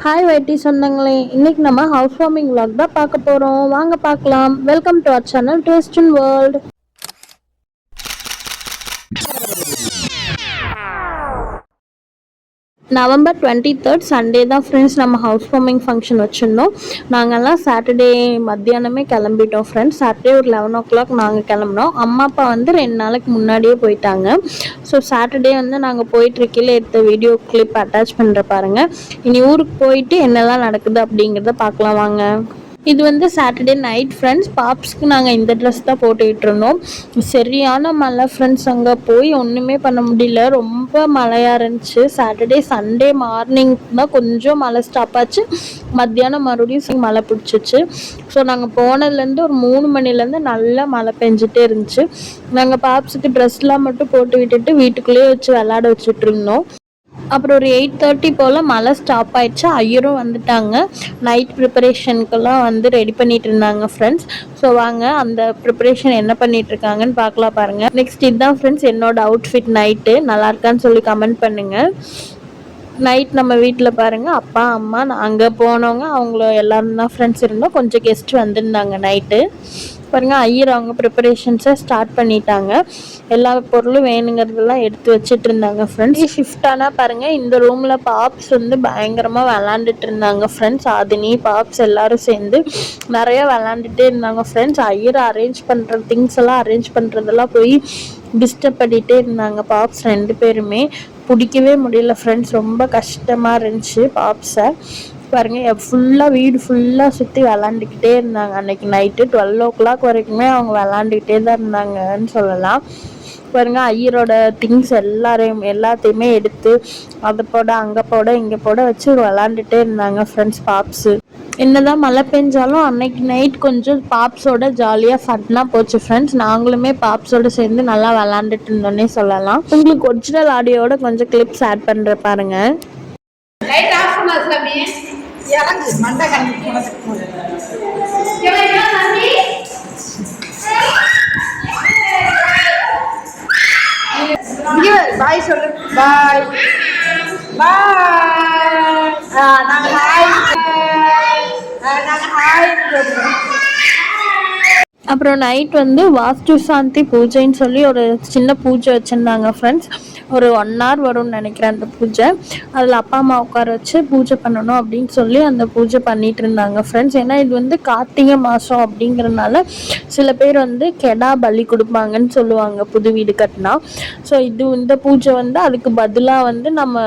Hi வைட்டி சொந்தங்களே, இன்னைக்கு நம்ம ஹவுஸ் வார்மிங் vlog தான் பார்க்க போகிறோம். வாங்க பார்க்கலாம். Welcome to our channel taste in world. November 23 Sunday தான் ஃப்ரெண்ட்ஸ் நம்ம ஹவுஸ் வார்மிங் ஃபங்க்ஷன் வச்சுருந்தோம். நாங்கள்லாம் சாட்டர்டே மத்தியானமே கிளம்பிட்டோம் ஃப்ரெண்ட்ஸ். சாட்டர்டே ஒரு 11 o'clock நாங்கள் கிளம்பினோம். அம்மா அப்பா வந்து 2 நாளைக்கு முன்னாடியே போயிட்டாங்க. ஸோ சாட்டர்டே வந்து நாங்கள் போயிட்டுருக்கையில் எடுத்த வீடியோ கிளிப் அட்டாச் பண்ணுற பாருங்கள். இனி ஊருக்கு போயிட்டு என்னெல்லாம் நடக்குது அப்படிங்கிறத பார்க்கலாம் வாங்க. இது வந்து சாட்டர்டே நைட் ஃப்ரெண்ட்ஸ். பாப்ஸ்க்கு நாங்கள் இந்த ட்ரெஸ் தான் போட்டுக்கிட்டு இருந்தோம். சரியான மழை ஃப்ரெண்ட்ஸ். அங்கே போய் ஒன்றுமே பண்ண முடியல, ரொம்ப மழையாக இருந்துச்சு. சாட்டர்டே சண்டே மார்னிங் தான் கொஞ்சம் மழை ஸ்டாப் ஆச்சு. மத்தியானம் மறுபடியும் மழை பிடிச்சிச்சு. ஸோ நாங்கள் போனதுலேருந்து ஒரு 3 மணிலேருந்து நல்லா மழை பெஞ்சிட்டே இருந்துச்சு. நாங்கள் பாப்ஸுக்கு ட்ரெஸ்லாம் மட்டும் போட்டு விட்டுட்டு வீட்டுக்குள்ளேயே வச்சு விளாட வச்சுட்டு இருந்தோம். அப்புறம் ஒரு 8:30 போல் மழை ஸ்டாப் ஆயிடுச்சு. ஐயரும் வந்துட்டாங்க. நைட் ப்ரிப்பரேஷனுக்கெல்லாம் வந்து ரெடி பண்ணிட்டு இருந்தாங்க ஃப்ரெண்ட்ஸ். ஸோ வாங்க அந்த ப்ரிப்பரேஷன் என்ன பண்ணிட்டு இருக்காங்கன்னு பார்க்கலாம் பாருங்கள். நெக்ஸ்ட் இதுதான் ஃப்ரெண்ட்ஸ் என்னோட அவுட்ஃபிட். நைட்டு நல்லா இருக்கான்னு சொல்லி கமெண்ட் பண்ணுங்கள். நைட் நம்ம வீட்டில் பாருங்கள், அப்பா அம்மா அங்கே போனவங்க அவங்கள எல்லோரும் தான் ஃப்ரெண்ட்ஸ் இருந்தோம். கொஞ்சம் கெஸ்ட் வந்திருந்தாங்க நைட்டு பாருங்கள். ஐயர் அவங்க ப்ரிப்பரேஷன்ஸை ஸ்டார்ட் பண்ணிட்டாங்க. எல்லா பொருளும் வேணுங்கிறதெல்லாம் எடுத்து வச்சுட்டு இருந்தாங்க ஃப்ரெண்ட்ஸ். ஷிஃப்ட் ஆனால் பாருங்கள், இந்த ரூமில் பாப்ஸ் வந்து பயங்கரமாக விளாண்டுட்டு இருந்தாங்க ஃப்ரெண்ட்ஸ். ஆதினி பாப்ஸ் எல்லோரும் சேர்ந்து நிறையா விளாண்டுட்டே இருந்தாங்க ஃப்ரெண்ட்ஸ். ஐயர் அரேஞ்ச் பண்ணுற திங்ஸ் எல்லாம் அரேஞ்ச் பண்ணுறதெல்லாம் போய் டிஸ்டர்ப் பண்ணிகிட்டே இருந்தாங்க பாப்ஸ் 2 பேருமே. பிடிக்கவே முடியல ஃப்ரெண்ட்ஸ், ரொம்ப கஷ்டமாக இருந்துச்சு பாப்ஸை. பாருங்கள் ஃபுல்லாக வீடு ஃபுல்லாக சுற்றி விளாண்டுக்கிட்டே இருந்தாங்க. அன்றைக்கி நைட்டு 12 o'clock வரைக்குமே அவங்க விளாண்டுக்கிட்டே தான் இருந்தாங்கன்னு சொல்லலாம். பாருங்கள் ஐயரோட திங்ஸ் எல்லாத்தையுமே எடுத்து அதை போட அங்கே போட இங்கே போட வச்சு விளாண்டுட்டே இருந்தாங்க ஃப்ரெண்ட்ஸ் பாப்ஸு. என்னதான் மழை பெஞ்சாலும் அன்னைக்கு நைட் கொஞ்சம் பாப்ஸோட ஜாலியாக ஃபன்னாக போச்சு ஃப்ரெண்ட்ஸ். நாங்களுமே பாப்ஸோட சேர்ந்து நல்லா விளாண்டுட்டு இருந்தோன்னே சொல்லலாம். உங்களுக்கு ஒரிஜினல் ஆடியோட கொஞ்சம் கிளிப்ஸ் ஆட் பண்ணுற பாருங்கள். பாய் சொல்லு. பாய் பாய். நாங்கள் ஹாய் நாங்கள் ஹாய். அப்புறம் நைட் வந்து வாஸ்து சாந்தி பூஜைன்னு சொல்லி ஒரு சின்ன பூஜை வச்சுருந்தாங்க ஃப்ரெண்ட்ஸ். ஒரு 1 hour வரும்னு நினைக்கிறேன் அந்த பூஜை. அதில் அப்பா அம்மா உட்கார வச்சு பூஜை பண்ணணும் அப்படின்னு சொல்லி அந்த பூஜை பண்ணிகிட்டு இருந்தாங்க ஃப்ரெண்ட்ஸ். ஏன்னா இது வந்து கார்த்திகை மாதம் அப்படிங்கிறதுனால சில பேர் வந்து கெடா பலி கொடுப்பாங்கன்னு சொல்லுவாங்க புது வீடு கட்டினா. ஸோ இந்த பூஜை வந்து அதுக்கு பதிலாக வந்து நம்ம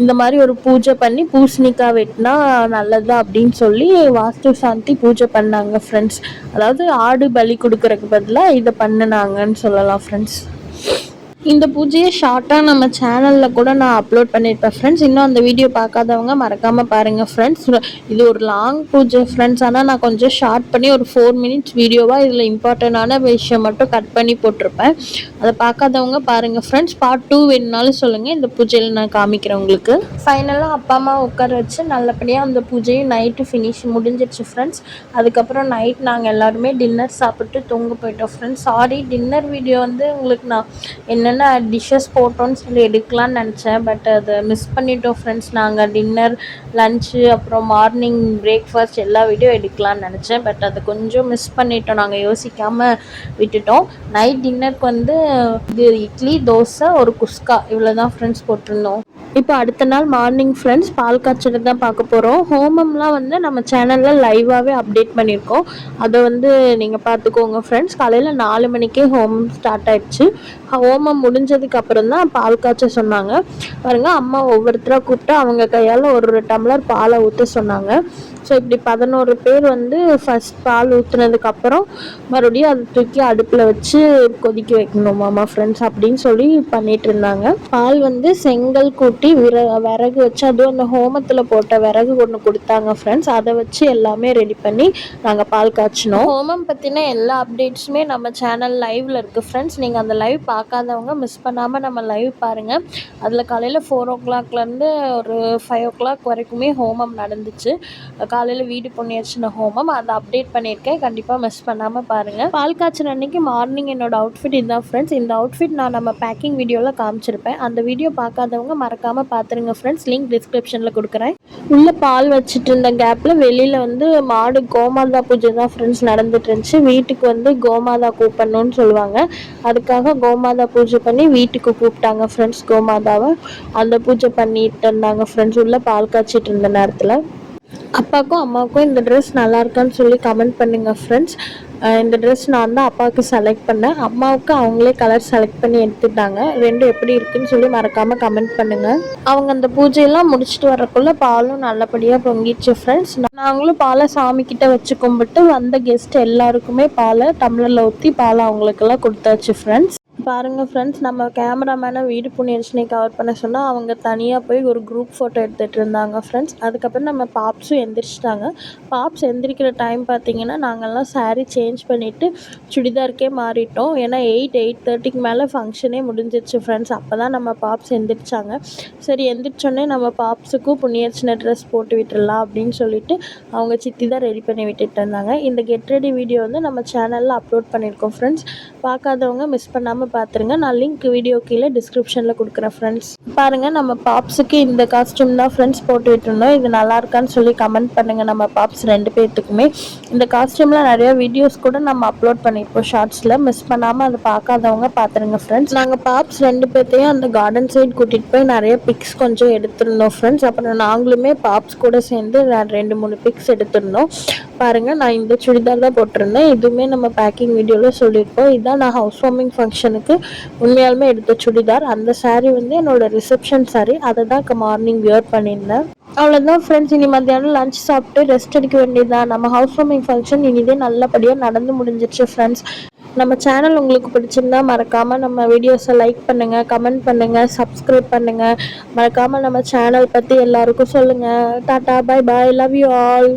இந்த மாதிரி ஒரு பூஜை பண்ணி பூசணிக்காய் வெட்டினா நல்லது அப்படின்னு சொல்லி வாஸ்து சாந்தி பூஜை பண்ணாங்க ஃப்ரெண்ட்ஸ். அதாவது ஆடு பலி கொடுக்கறதுக்கு பதிலாக இதை பண்ணினாங்கன்னு சொல்லலாம் ஃப்ரெண்ட்ஸ். இந்த பூஜையை ஷார்ட்டாக நம்ம சேனலில் கூட நான் அப்லோட் பண்ணியிருப்பேன் ஃப்ரெண்ட்ஸ். இன்னும் அந்த வீடியோ பார்க்காதவங்க மறக்காமல் பாருங்கள் ஃப்ரெண்ட்ஸ். இது ஒரு லாங் பூஜை ஃப்ரெண்ட்ஸ். ஆனால் நான் கொஞ்சம் ஷார்ட் பண்ணி ஒரு 4 minutes வீடியோவாக இதில் இம்பார்ட்டண்டான விஷயம் மட்டும் கட் பண்ணி போட்டிருப்பேன். அதை பார்க்காதவங்க பாருங்கள் ஃப்ரெண்ட்ஸ். பார்ட் 2 வேணுனாலும் சொல்லுங்கள், இந்த பூஜையில் நான் காமிக்கிறேன் உங்களுக்கு. ஃபைனலாக அப்பா அம்மா உட்கார வச்சு நல்லபடியாக அந்த பூஜையும் நைட்டு முடிஞ்சிருச்சு ஃப்ரெண்ட்ஸ். அதுக்கப்புறம் நைட் நாங்கள் எல்லாருமே டின்னர் சாப்பிட்டு தூங்க போயிட்டோம் ஃப்ரெண்ட்ஸ். சாரி, டின்னர் வீடியோ வந்து உங்களுக்கு நான் என்னென்ன டிஷ்ஷஸ் போட்டோன்னு சொல்லி எடுக்கலான்னு நினச்சேன். பட் அதை மிஸ் பண்ணிட்டோம் ஃப்ரெண்ட்ஸ். நாங்கள் டின்னர், லன்ச்சு, அப்புறம் மார்னிங் பிரேக்ஃபாஸ்ட் எல்லா வீடியோ எடுக்கலான்னு நினச்சேன். பட் அதை கொஞ்சம் மிஸ் பண்ணிட்டோம். நாங்கள் யோசிக்காமல் விட்டுட்டோம். நைட் டின்னருக்கு வந்து இது இட்லி, தோசை, ஒரு குஸ்கா இவ்வளோ தான் ஃப்ரெண்ட்ஸ் போட்டிருந்தோம். இப்போ அடுத்த நாள் மார்னிங் ஃப்ரெண்ட்ஸ் பால் காய்ச்சல் தான் பார்க்க போகிறோம். ஹோமம்லாம் வந்து நம்ம சேனலில் லைவாகவே அப்டேட் பண்ணியிருக்கோம். அதை வந்து நீங்கள் பார்த்துக்கோங்க ஃப்ரெண்ட்ஸ். காலையில் 4 மணிக்கே ஹோமம் ஸ்டார்ட் ஆகிடுச்சு. ஹோமம் முடிஞ்சதுக்கு அப்புறம் தான் பால் காய்ச்ச சொன்னாங்க. பாருங்கள், அம்மா ஒவ்வொருத்தராக கூப்பிட்டு அவங்க கையால் ஒரு டம்ளர் பாலை ஊற்ற சொன்னாங்க. ஸோ இப்படி 11 பேர் வந்து ஃபஸ்ட் பால் ஊற்றுனதுக்கப்புறம் மறுபடியும் அதை தூக்கி அடுப்பில் வச்சு கொதிக்க வைக்கணுமாம்மா ஃப்ரெண்ட்ஸ் அப்படின்னு சொல்லி பண்ணிகிட்டு இருந்தாங்க. பால் வந்து செங்கல் கூட்டி விறகு வச்சு, அதுவும் அந்த ஹோமத்தில் போட்ட விறகு ஒன்று கொடுத்தாங்க ஃப்ரெண்ட்ஸ். அதை வச்சு எல்லாமே ரெடி பண்ணி நாங்கள் பால் காய்ச்சினோம். ஹோமம் பற்றின எல்லா அப்டேட்ஸுமே நம்ம சேனல் லைவில் இருக்குது ஃப்ரெண்ட்ஸ். நீங்கள் அந்த லைவ் பார்க்காதவங்க மிஸ் பண்ணாமல் நம்ம லைவ் பாருங்கள். அதில் காலையில் 4 o'clockலேருந்து ஒரு 5 o'clock வரைக்குமே ஹோமம் நடந்துச்சு. காலையில் வீடு புண்ணியர்ச்சனை ஹோமம் அதை அப்டேட் பண்ணியிருக்கேன். கண்டிப்பாக மிஸ் பண்ணாமல் பாருங்கள். பால் காய்ச்சல் அன்றைக்கி மார்னிங் என்னோடய அவுட்ஃபிட் இதுதான் ஃப்ரெண்ட்ஸ். இந்த அவுட்ஃபிட் நான் நம்ம பேக்கிங் வீடியோவில் காமிச்சிருப்பேன். அந்த வீடியோ பார்க்காதவங்க மறக்காம மறக்காமல் பார்த்துருங்க ஃப்ரெண்ட்ஸ். லிங்க் டிஸ்கிரிப்ஷனில் கொடுக்குறேன். உள்ளே பால் வச்சுட்டு இருந்த கேப்பில் வெளியில் வந்து மாடு கோமாதா பூஜை தான் ஃப்ரெண்ட்ஸ் நடந்துட்டு இருந்துச்சு. வீட்டுக்கு வந்து கோமாதா கூப்பிடணும்னு சொல்லுவாங்க. அதுக்காக கோமாதா பூஜை பண்ணி வீட்டுக்கு கூப்பிட்டாங்க ஃப்ரெண்ட்ஸ் கோமாதாவை. அந்த பூஜை பண்ணிட்டு இருந்தாங்க ஃப்ரெண்ட்ஸ் உள்ளே பால் காய்ச்சிட்டு இருந்த நேரத்தில். அப்பாவுக்கும் அம்மாவுக்கும் இந்த ட்ரெஸ் நல்லா இருக்கான்னு சொல்லி கமெண்ட் பண்ணுங்கள் ஃப்ரெண்ட்ஸ். இந்த ட்ரெஸ் நான் தான் அப்பாவுக்கு செலக்ட் பண்ணேன். அம்மாவுக்கு அவங்களே கலர் செலக்ட் பண்ணி எடுத்துட்டாங்க. ரெண்டும் எப்படி இருக்குன்னு சொல்லி மறக்காமல் கமெண்ட் பண்ணுங்கள். அவங்க அந்த பூஜையெல்லாம் முடிச்சுட்டு வரக்குள்ள பாலும் நல்லபடியாக பொங்கிடுச்சு ஃப்ரெண்ட்ஸ். நாங்களும் பாலை சாமிக்கிட்ட வச்சு கும்பிட்டு வந்த கெஸ்ட் எல்லாருக்குமே பாலை டம்ளரில் ஊற்றி பாலை அவங்களுக்கெல்லாம் கொடுத்தாச்சு ஃப்ரெண்ட்ஸ். பாருங்கள் ஃப்ரெண்ட்ஸ், நம்ம கேமராமேனை வீடு புண்ணியர்ச்சனை கவர் பண்ண சொன்னால் அவங்க தனியாக போய் ஒரு குரூப் ஃபோட்டோ எடுத்துகிட்டு இருந்தாங்க ஃப்ரெண்ட்ஸ். அதுக்கப்புறம் நம்ம பாப்ஸும் எந்திரிச்சிட்டாங்க. பாப்ஸ் எந்திரிக்கிற டைம் பார்த்திங்கன்னா நாங்கள்லாம் சாரீ சேஞ்ச் பண்ணிவிட்டு சுடிதாருக்கே மாறிட்டோம். ஏன்னா 8:30க்கு மேலே ஃபங்க்ஷனே முடிஞ்சிருச்சு ஃப்ரெண்ட்ஸ். அப்போ தான் நம்ம பாப்ஸ் எந்திரிச்சாங்க. சரி எந்திரிச்சோடனே நம்ம பாப்ஸுக்கும் புண்ணியர்ச்சனை ட்ரெஸ் போட்டு விட்டுடலாம் அப்படின்னு சொல்லிட்டு அவங்க சித்தி தான் ரெடி பண்ணி விட்டுட்டு இருந்தாங்க. இந்த கெட் ரெடி வீடியோ வந்து நம்ம சேனலில் அப்லோட் பண்ணியிருக்கோம் ஃப்ரெண்ட்ஸ். பார்க்காதவங்க மிஸ் பண்ணாமல் பார்த்துருங்க. நான் லிங்க் வீடியோ கீழே டிஸ்கிரிப்ஷனில் கொடுக்குறேன் ஃப்ரெண்ட்ஸ். பாருங்கள், நம்ம பாப்ஸுக்கு இந்த காஸ்ட்யூம் தான் ஃப்ரெண்ட்ஸ் போட்டு விட்டுருந்தோம். இது நல்லா இருக்கான்னு சொல்லி கமெண்ட் பண்ணுங்கள். நம்ம பாப்ஸ் 2 பேர்த்துக்குமே இந்த காஸ்ட்யூமில் நிறைய வீடியோஸ் கூட நம்ம அப்லோட் பண்ணியிருப்போம் ஷார்ட்ஸில். மிஸ் பண்ணாமல் அதை பார்க்காதவங்க பார்த்துருங்க ஃப்ரெண்ட்ஸ். நாங்கள் பாப்ஸ் 2 பேர்த்தையும் அந்த கார்டன் சைடு கூட்டிகிட்டு போய் நிறைய பிக்ஸ் கொஞ்சம் எடுத்திருந்தோம் ஃப்ரெண்ட்ஸ். அப்புறம் நாங்களுமே பாப்ஸ் கூட சேர்ந்து 2-3 பிக்ஸ் எடுத்திருந்தோம். பாருங்கள், நான் இந்த சுடிதார் தான் போட்டிருந்தேன். இதுவுமே நம்ம பேக்கிங் வீடியோவில் சொல்லியிருப்போம். இதான் நான் ஹவுஸ் வார்மிங் ஃபங்க்ஷனுக்கு உண்மையாலுமே எடுத்த சுடிதார். அந்த சாரீ வந்து என்னோட ரிசப்ஷன் சாரீ. அதை தான் மார்னிங் வியர் பண்ணியிருந்தேன். அவ்வளோதான் ஃப்ரெண்ட்ஸ். இனி மத்தியானம் லஞ்ச் சாப்பிட்டு ரெஸ்ட் எடுக்க வேண்டியதுதான். நம்ம ஹவுஸ் வார்மிங் ஃபங்க்ஷன் இனிதே நல்லபடியாக நடந்து முடிஞ்சிருச்சு ஃப்ரெண்ட்ஸ். நம்ம சேனல் உங்களுக்கு பிடிச்சிருந்தா மறக்காமல் நம்ம வீடியோஸை லைக் பண்ணுங்கள், கமெண்ட் பண்ணுங்கள், சப்ஸ்கிரைப் பண்ணுங்கள். மறக்காமல் நம்ம சேனல் பற்றி எல்லாருக்கும் சொல்லுங்கள். Tata, bye bye, love you all.